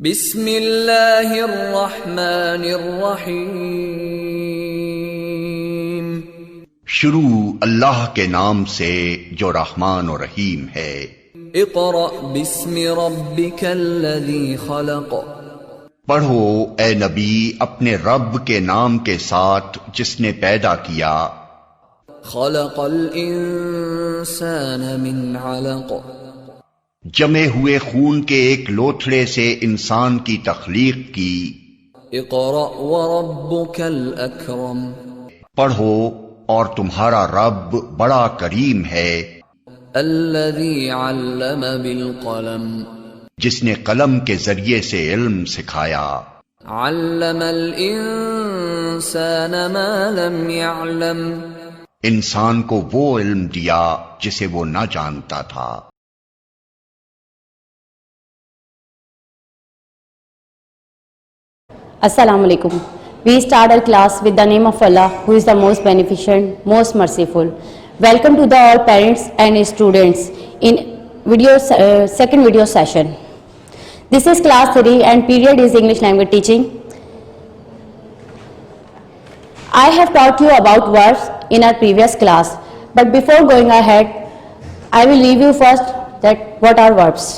बिस्मिल्लाहिर्रहमानिर्रहीम। शुरू अल्लाह के नाम से जो रहमान और रहीम है। इक़रा बिस्मि रब्बिकल्लज़ी खलक़। पढ़ो ए नबी अपने रब के नाम के साथ जिसने पैदा किया। खलक़ल इंसान मिन अलक़। जमे हुए खून के एक लोथड़े से इंसान की तख्लीक की। इक़रा व रब्बुकल अकरम। पढ़ो और तुम्हारा रब बड़ा करीम है। अल्लज़ी अल्लम बिल क़लम। जिसने कलम के जरिए से इल्म सिखाया। अल्लमल इंसान मा लम यअलम। इंसान को वो इल्म दिया जिसे वो न जानता था। Assalamu alaikum. We start our class with the name of Allah, who is the most beneficent, most merciful. Welcome to the all parents and students in second video session. This is class 3 and period is English language teaching. I have taught you about verbs in our previous class, but before going ahead, I will review first that what are verbs.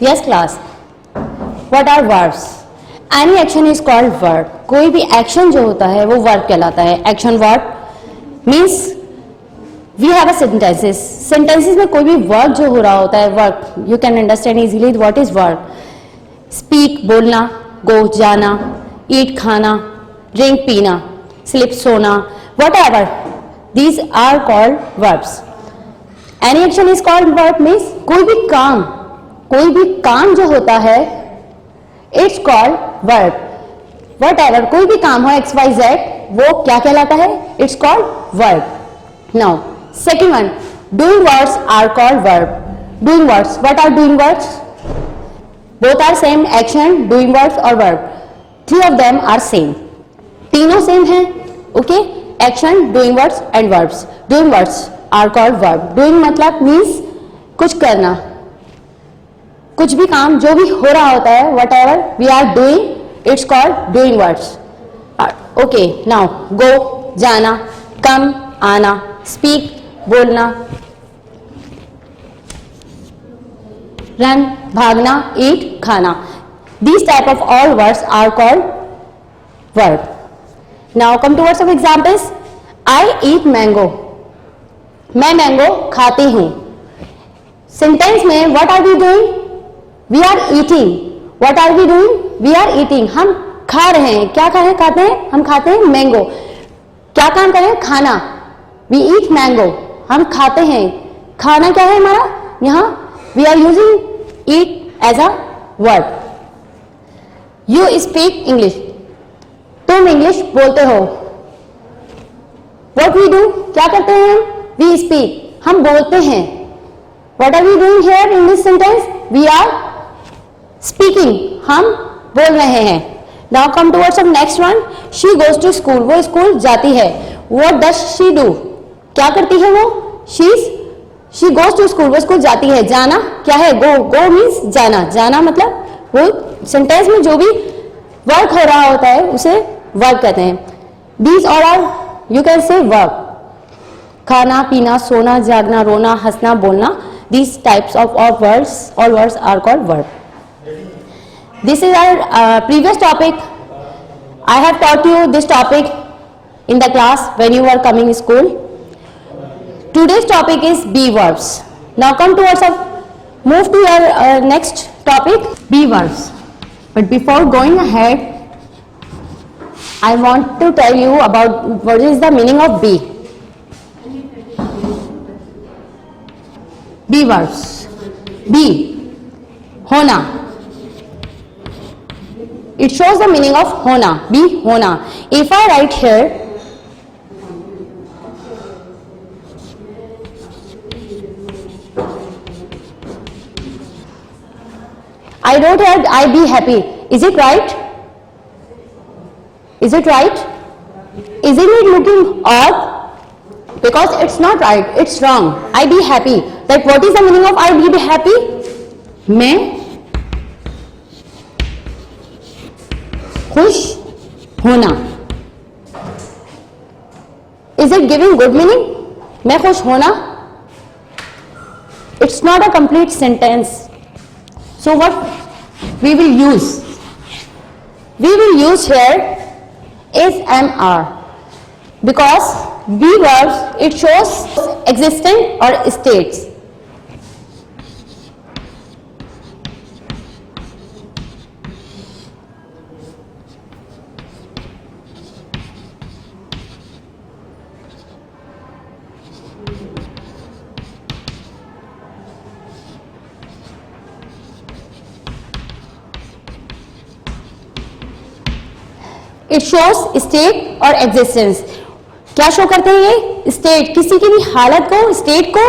Yes class. What are verbs? Any action is called verb. कोई भी action जो होता है वो verb कहलाता है. Action verb means we have a sentences. Sentences में कोई भी वर्क जो हो रहा होता है work. You can understand easily what is verb. Speak बोलना, go जाना, eat खाना, drink पीना, sleep सोना, whatever. These are called verbs. Any action is called verb means कोई भी काम जो होता है it's called verb. Whatever कोई भी काम हो XYZ वो क्या कहलाता है? It's called verb. Now second one, doing words are called verb. Doing words, what are doing words? Both are same. Action, doing words और verb, three of them are same. तीनों सेम हैं. Okay, action, doing words and verbs. Doing words are called verb. Doing मतलब means कुछ करना, कुछ भी काम जो भी हो रहा होता है, whatever we are doing, it's called doing words. Okay, now go जाना, कम आना, स्पीक बोलना, रन भागना, ईट खाना. These type of all words are called verb. Now come towards of examples. I eat mango. मैं mango खाती हूं. Sentence में what are we doing? We are eating. What are we doing? We are eating. हम खा रहे हैं. क्या खाते हैं? हम खाते हैं मैंगो. क्या काम कर रहे हैं? खाना. We eat mango. हम खाते हैं. खाना क्या है हमारा? यहाँ we are using eat as a verb. You speak English. तुम इंग्लिश बोलते हो. व्हाट वी डू, क्या करते हैं हम? वी स्पीक, हम बोलते हैं. What are we doing here in this sentence? We are speaking, हम बोल रहे हैं. Now come towards the next one. She goes to school, वो स्कूल जाती है. What does she do? क्या करती है वो? She goes to school, वो स्कूल जाती है. जाना क्या है? Go means जाना. जाना मतलब वो सेंटेंस में जो भी वर्क हो रहा होता है उसे वर्क कहते हैं. These all are, you can say verb. खाना, पीना, सोना, जागना, रोना, हंसना, बोलना. These types of words, all words are called verb. This is our previous topic. I have taught you this topic in the class when you were coming to school. Today's topic is be verbs. Now come towards move to your next topic, be verbs. But before going ahead, I want to tell you about what is the meaning of be. Be verbs. Be, होना. It shows the meaning of होना. Be, होना. If I write here, I wrote here I be happy. Is it right? Is it right? Isn't it looking odd? Because it's not right, it's wrong. I be happy. Like what is the meaning of I be happy? मैं खुश होना. Is it giving good meaning? मैं खुश होना? It's not a complete sentence. So what we will use? We will use here is MR. Because be verbs, it shows existent or states. It shows state और existence. क्या show करते हैं ये? State, किसी की भी हालत को, स्टेट को,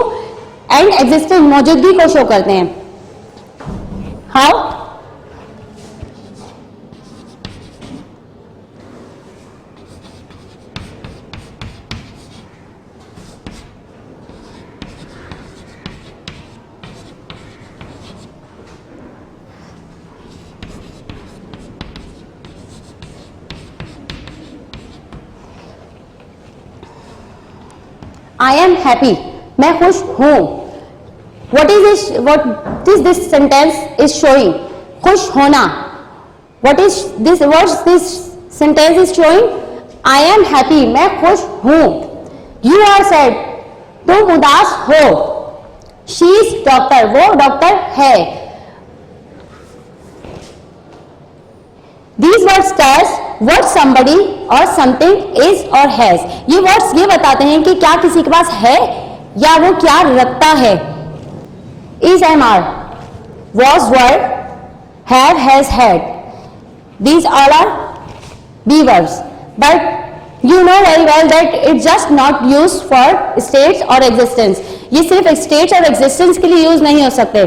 एंड एग्जिस्टेंस, मौजूदगी को शो करते हैं. हाउ? I am happy. मैं खुश हूँ. What is this sentence is showing? खुश होना. What this sentence is showing? I am happy. मैं खुश हूँ. You are sad. तुम उदास हो. She is doctor. वो डॉक्टर है. These words tells what somebody or something is or has. ये words ये बताते हैं कि क्या किसी के पास है या वो क्या रखता है. Is MR, was were, have has had. These all are be verbs. But you know very well that it's just not used for states or existence. ये सिर्फ states और existence के लिए use नहीं हो सकते.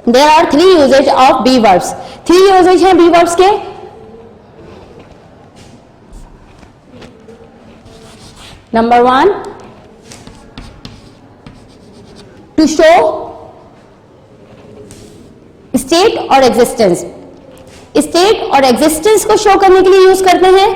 There are 3 usage of be verbs. 3 usage हैं be verbs के. Number 1, to show state और existence. State और existence को show करने के लिए यूज करते हैं.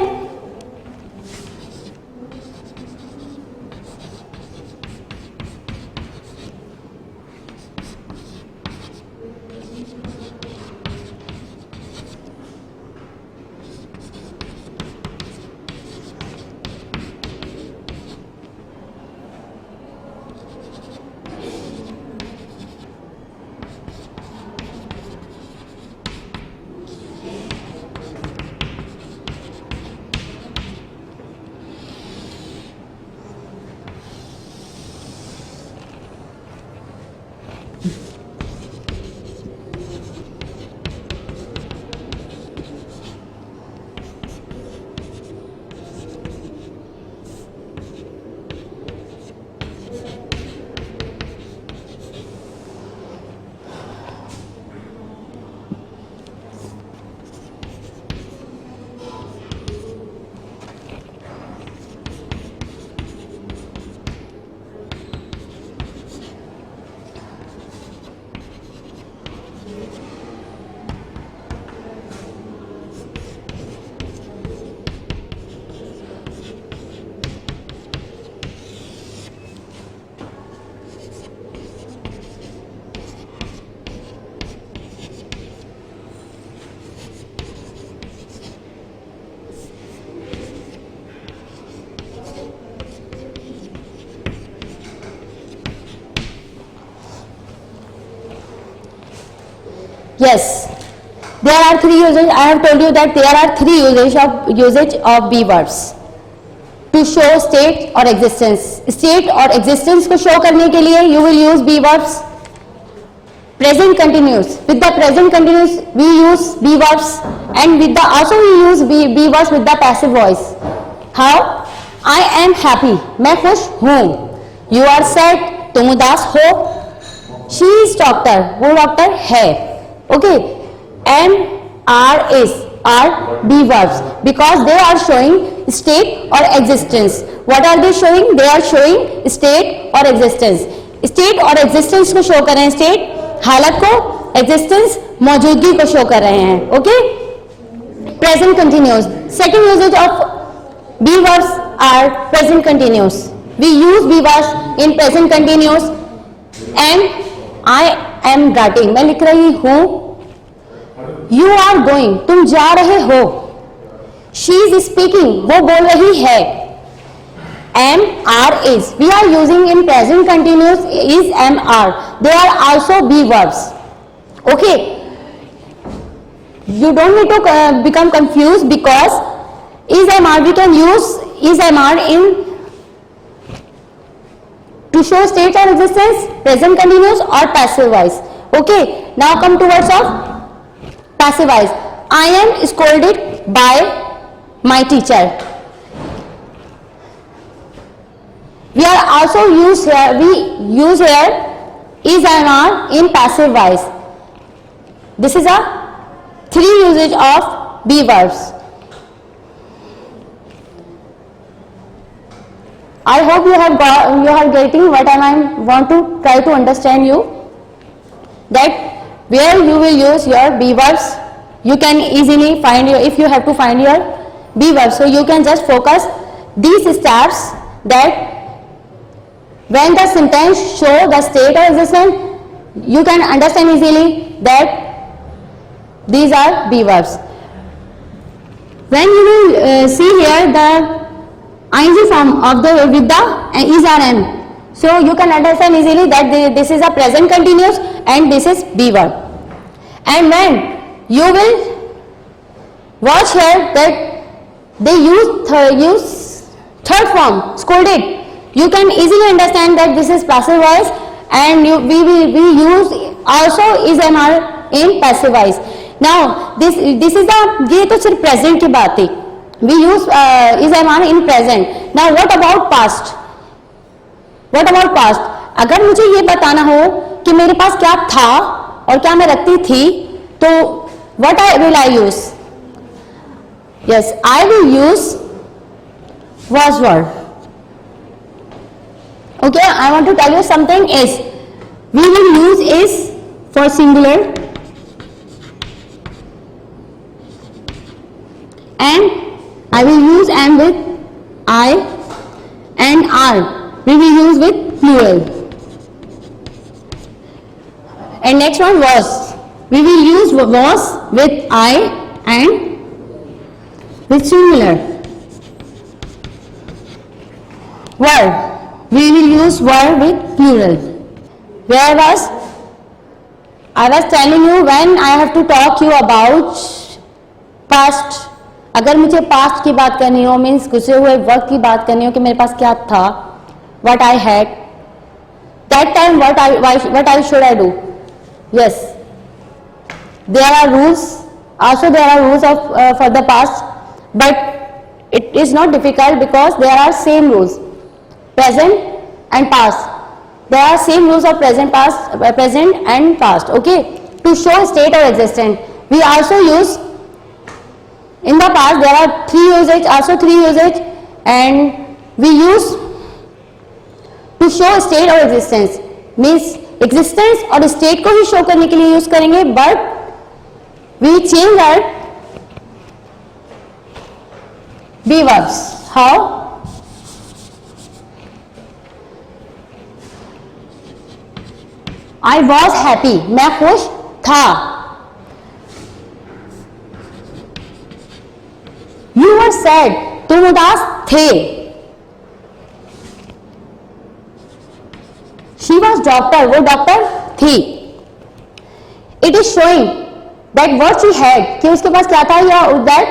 Yes, there are three uses. I have told you that there are three usage of be verbs to show state or existence. State और existence को show करने के लिए you will use be verbs. Present continuous, with the present continuous we use be verbs, and with the also we use be verbs with the passive voice. How? I am happy, मैं खुश हूँ. You are sad, तुम उदास हो. She is doctor, वो doctor है. Okay, am, are, is are be verbs because they are showing state or existence. What are they showing? They are showing state or existence. State और existence को show कर रहे हैं. State हालत को, existence मौजूदगी को show कर रहे हैं. Okay, present continuous. Second usage of be verbs are present continuous. We use be verbs in present continuous. And I am writing, मैं लिख रही हूँ. You are going, तुम जा रहे हो. She is speaking, वो बोल रही है. Am, are, is. We are using in present continuous is, am, are. They are also be verbs. Okay. You don't need to become confused because is, am, are. We can use is, am, are in to show state or existence, present continuous or passive voice. Okay, now come towards of passive voice. I am scolded by my teacher. We are also use here. We use here is, am, are in passive voice. This is a three usage of be verbs. I hope you are getting what I want to try to understand you, that where you will use your be verbs, you can easily find your, if you have to find your be verbs, so you can just focus these steps, that when the sentence show the state or existence, you can understand easily that these are be verbs. When you will see here the ing form of the with the is or am, so you can understand easily that this is a present continuous and this is be verb. And when you will watch here that they use third form scolded, you can easily understand that this is passive voice, and we use also is, am, are in passive voice. Now this is the, ये तो सिर्फ present की बात है. We use is, am, are in present. Now what about past? What about past? अगर मुझे ये बताना हो कि मेरे पास क्या था और क्या मैं रखती थी, तो what will I use? Yes, I will use was word. Okay, I want to tell you something is. We will use is for singular and I will use am with I, and are we will use with plural. And next one was. We will use was with I and with singular. Were. We will use were with plural. Where was? I was telling you when I have to talk you about past. अगर मुझे past की बात करनी हो, means गुजरे हुए वक्त की बात करनी हो कि मेरे पास क्या था, what I had, that time what I should I do? Yes, there are rules. Also there are rules of for the past, but it is not difficult because there are same rules, present and past. There are same rules of present, past, present and past. Okay, to show state or existence. We also use. In the past there are three usage, and we use to show state or existence, means existence और state को ही show करने के लिए use करेंगे, but we change our be verbs. How? I was happy, मैं खुश था. You were sad, तुम उदास थे. She was doctor, वो डॉक्टर थी. It is showing that what she had, कि उसके पास क्या था, या दैट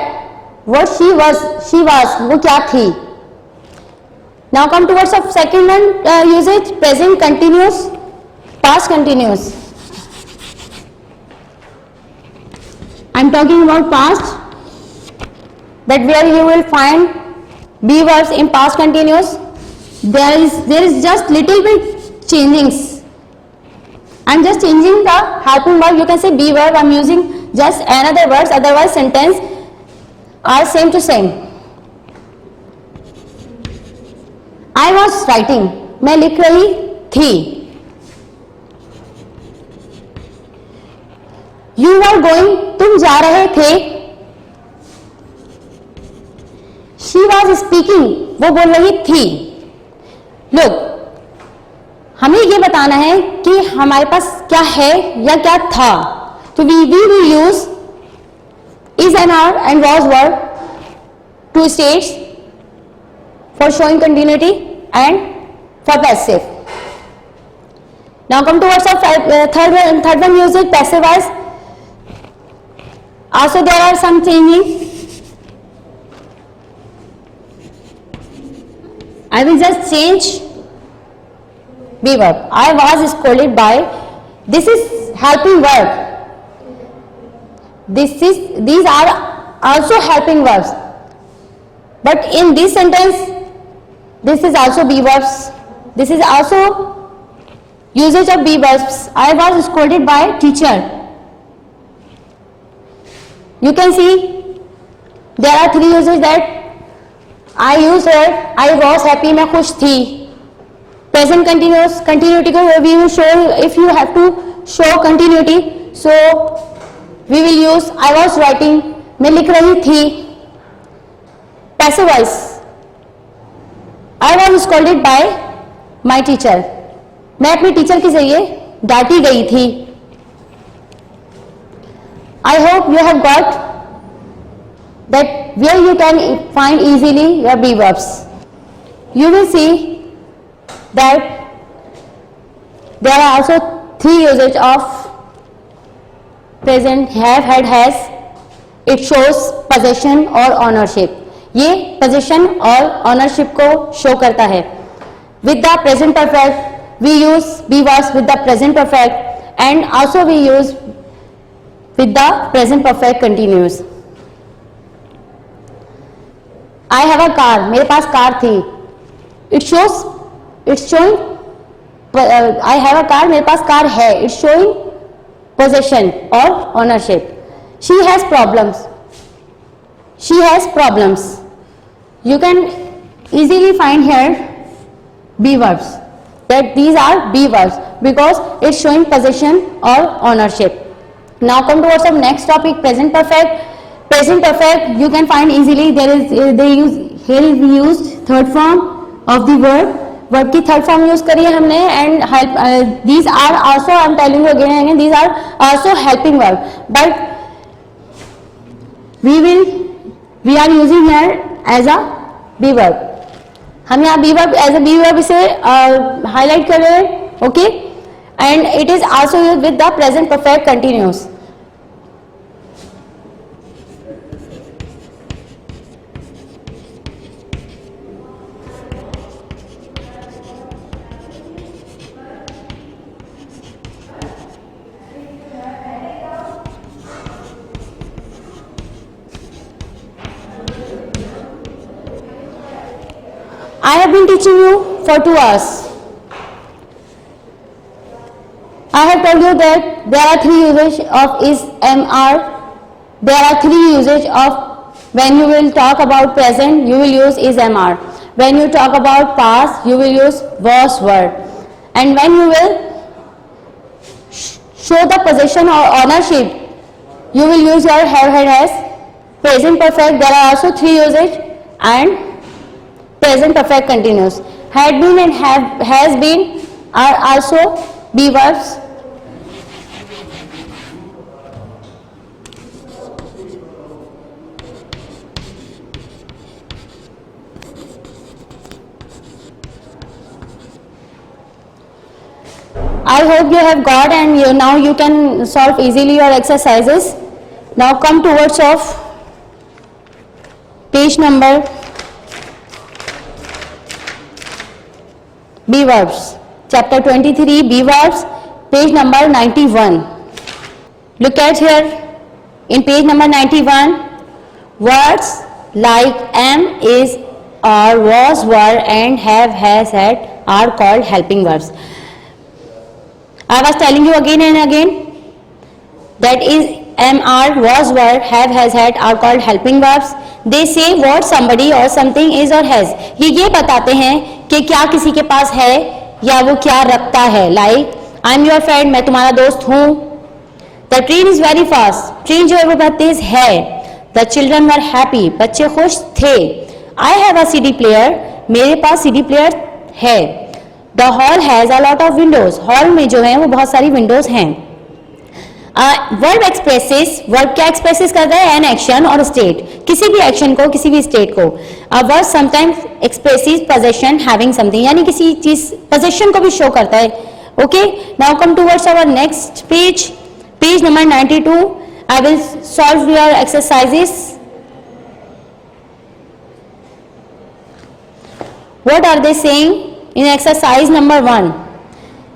व्हाट शी वाज वो क्या थी. Now come towards of second one usages, present continuous, past continuous. I am talking about past, that where you will find be verbs in past continuous. There is just little bit changings. I'm just changing the helping verb. You can say be verb. I'm using just another words. Otherwise, sentence are same to same. I was writing. मैं लिख रही थी. You were going. तुम जा रहे थे. She was speaking. वो बोल रही थी. Look, हमें ये बताना है कि हमारे पास क्या है या क्या था. तो we will use is and are and was were to states for showing continuity and for passive. Now come towards our third one usage, passive voice. Also there are some changing. I will just change be verb. I was scolded by. This is helping verb. These are also helping verbs. But in this sentence, this is also be verbs. This is also usage of be verbs. I was scolded by teacher. You can see there are three uses that I used here. I was happy. मैं खुश थी. Present continuous, continuity को we will show. If you have to show continuity, so we will use I was writing. मैं लिख रही थी. Passive voice. I was scolded by my teacher. मैं अपनी टीचर के जरिए डांटी गई थी. I hope you have got that where you can find easily your be verbs. You will see that there are also three usage of present, have, had, has. It shows possession or ownership. ये possession और ownership को show करता है. With the present perfect we use be verbs with the present perfect, and also we use with the present perfect continuous. I have a car. मेरे पास car थी. It's showing I have a car. मेरे पास car है. It's showing possession or ownership. She has problems. She has problems. You can easily find here be verbs. That these are be verbs because it's showing possession or ownership. Now come towards the next topic, present perfect. Present perfect you can find easily. Here we used third form of the verb. Verb की third form use करी है हमने, and help. These are also, I am telling you again and again, these are also helping verb. But we are using here as a be verb. हम यहाँ be verb as a be verb इसे highlight कर रहे हैं, okay? And it is also used with the present perfect continuous. I have been teaching you for 2 hours. I have told you that there are three usage of is, am, are. There are three usage of when you will talk about present, you will use is, am, are. When you talk about past, you will use was, were. And when you will show the possession or ownership, you will use your have, had, has. Present perfect, there are also three usage, and present perfect continuous. Had been and have, has been are also be verbs. I hope you have got, and now you can solve easily your exercises. Now come towards of page number B verbs, chapter 23 B verbs, page number 91. Look at here in page number 91, words like am, is, are, was, were and have, has, had are called helping verbs. I was telling you again and again that is am, are, was, were, have, has, had are called helping verbs. They say what somebody or something is or has. ये बताते हैं कि क्या किसी के पास है या वो क्या रखता है. Like I am your friend, मैं तुम्हारा दोस्त हूँ. The train is very fast. Train जो है वो बहुत तेज है. The children were happy. बच्चे खुश थे. I have a CD player. मेरे पास CD player है. The hall has a lot of windows. Hall में जो है वो बहुत सारी विंडोज हैं. वर्ब एक्सप्रेसेस, वर्ब क्या एक्सप्रेसेस कर रहा है? एन एक्शन और स्टेट, किसी भी एक्शन को, किसी भी स्टेट को. Verb sometimes expresses possession having something, यानी किसी चीज पोजेशन को भी शो करता है. Okay, now come towards our next page, page number 92. I will solve your exercises. What are they saying in exercise number 1?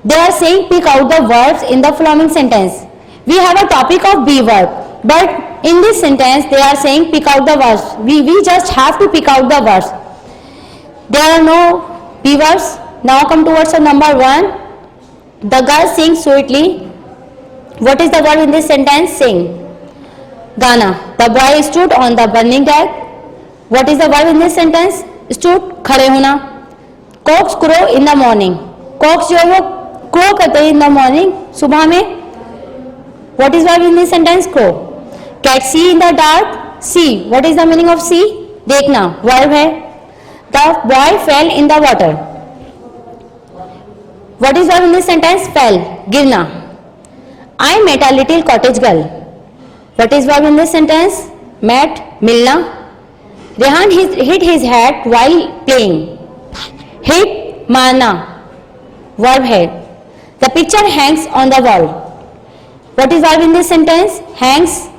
They are saying pick out the verbs in the following sentence. We have a topic of be verb, but in this sentence they are saying pick out the verbs. We just have to pick out the verbs. There are no be verbs. Now come towards the number 1. The girl sings sweetly. What is the verb in this sentence? Sing. Gana. The boy stood on the burning deck. What is the verb in this sentence? Stood. खड़े होना. Cocks crow in the morning. Cocks जो है वो crow करते हैं in the morning, सुबह में. What is verb in this sentence? Crow. Cat see in the dark. See. What is the meaning of see? देखना. Verb है. The boy fell in the water. What is verb in this sentence? Fell. गिरना. I met a little cottage girl. What is verb in this sentence? Met. मिलना. Rehan hit his hat while playing. Hit, मारना. Verb है. The picture hangs on the wall. What is verb in this sentence? Hangs.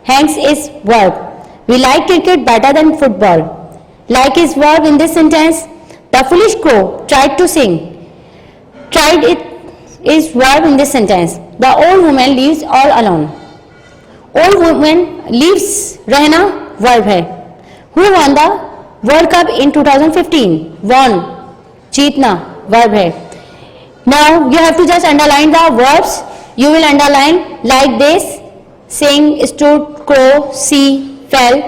Hangs is verb. We like cricket better than football. Like is verb in this sentence. The foolish crow tried to sing. Tried it is verb in this sentence. The old woman leaves all alone. Old woman leaves रहना verb है. Who won the World Cup in 2015? Won. जीतना verb है. Now you have to just underline the verbs. You will underline like this: sing, stood, crow, see, fell,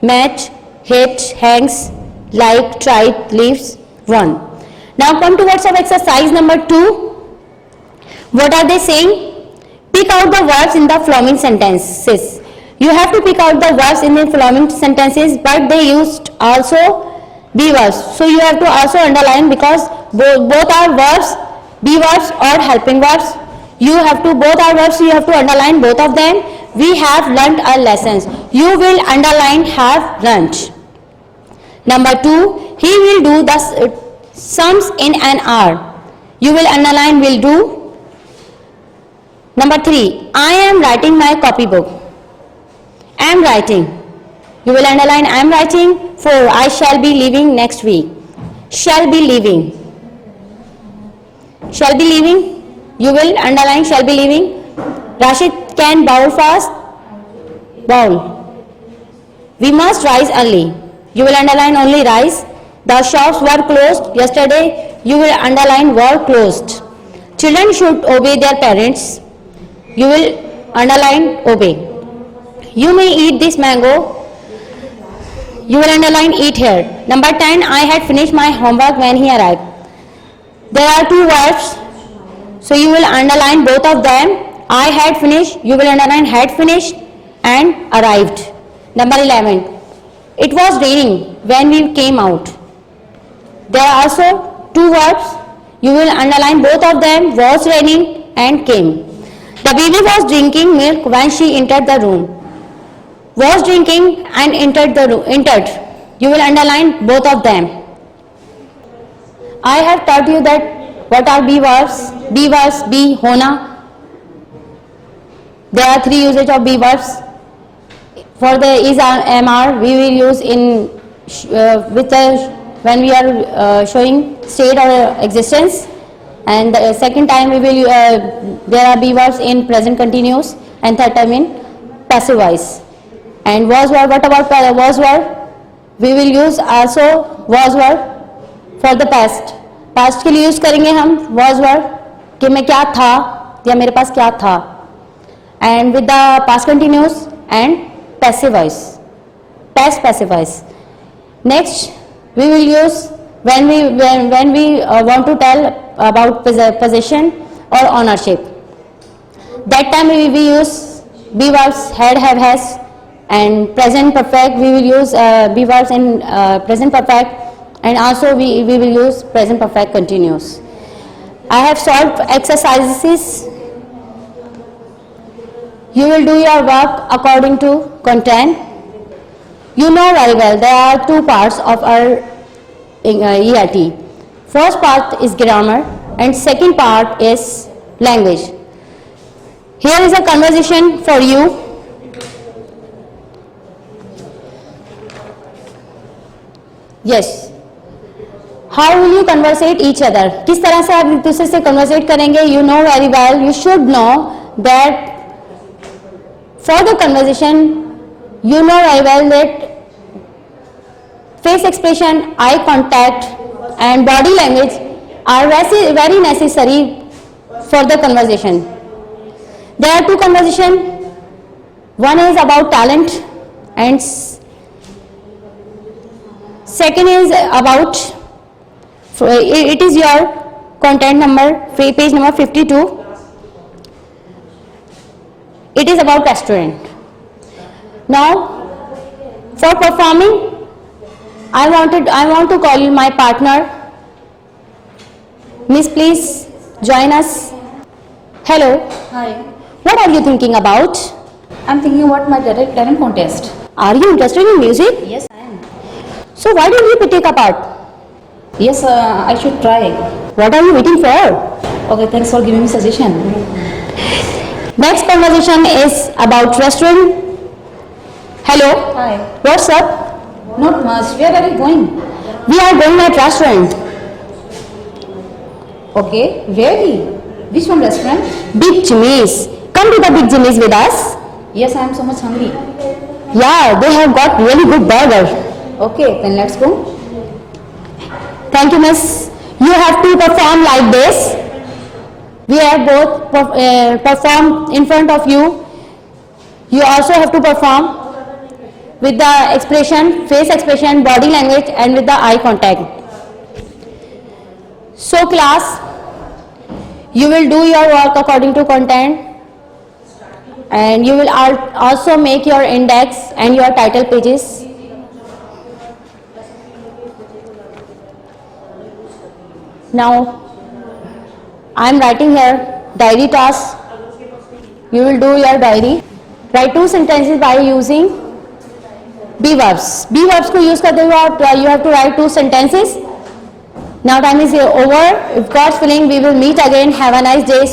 match, hit, hangs, like, tried, leaves, won. Now come towards our exercise number 2. What are they saying? Pick out the verbs in the following sentences. You have to pick out the verbs in the following sentences, but they used also be verbs. So you have to also underline, because both are verbs, be verbs or helping verbs. You have to, both are verbs, so you have to underline both of them. We have learnt our lessons. You will underline have learnt. Number 2, he will do the sums in an hour. You will underline will do. Number 3, I am writing my copybook. Am writing. You will underline am writing. 4, I shall be leaving next week. Shall be leaving. Shall be leaving. You will underline shall be leaving. Rashid can bowl fast. Bowl. We must rise early. You will underline only rise. The shops were closed yesterday. You will underline were closed. Children should obey their parents. You will underline obey. You may eat this mango. You will underline eat here. Number 10, I had finished my homework when he arrived. There are 2 verbs, so you will underline both of them. I had finished, you will underline had finished, and arrived. Number 11, it was raining when we came out. There are also 2 verbs, you will underline both of them, was raining and came. The baby was drinking milk when she entered the room. Was drinking and entered the room. Entered. You will underline both of them. I have taught you that what are be verbs. Be verbs, be, होना. There are three usage of be verbs. For the is am are, we will use in when we are showing state or existence, and the second time we will there are be verbs in present continuous, and third time in passive voice. And was verb, what about was verb? We will use also was verb for the past. Past के लिए use करेंगे हम was verb कि मैं क्या था या मेरे पास क्या था, and with the past continuous and passive voice, past passive voice. Next we will use when we want to tell about possession or ownership. That time we use be verbs had, have, has, and present perfect we will use be verbs in present perfect, and also we will use present perfect continuous. I have solved exercises. You will do your work according to content. You know very well there are two parts of our ERT. First part is grammar and second part is language. Here is a conversation for you. Yes. How will you conversate each other? किस तरह से आप एक दूसरे से conversate करेंगे? You know very well. You should know that for the conversation, you know very well that face expression, eye contact, and body language are very necessary for the conversation. There are two conversations. One is about talent, and second is about it is your content number, page number 52. It is about restaurant. Now, for performing, I want to call my partner. Miss, please join us. Hello. Hi, What are you thinking about? I'm thinking about my talent contest. Are you interested in music? Yes, I am. So why don't you take a part? Yes, I should try. What are you waiting for? Okay, thanks for giving me suggestion. Next conversation is about restaurant. Hello. Hi. What's up? Not much. Where are you going? We are going at restaurant. Okay, really? Which one restaurant? Big Jimmy's. Come to the Big Jimmy's with us. Yes, I am so much hungry. Yeah, they have got really good burger. Okay, then let's go. Thank you, miss. You have to perform like this. We have both performed in front of you. You also have to perform with the expression, face expression, body language, and with the eye contact. So class, you will do your work according to content, and you will also make your index and your title pages. Now, I am writing here diary task. You will do your diary. Write 2 sentences by using be verbs. Be verbs को use करते हुए you have to write 2 sentences. Now time is over. If God's willing, we will meet again. Have a nice day.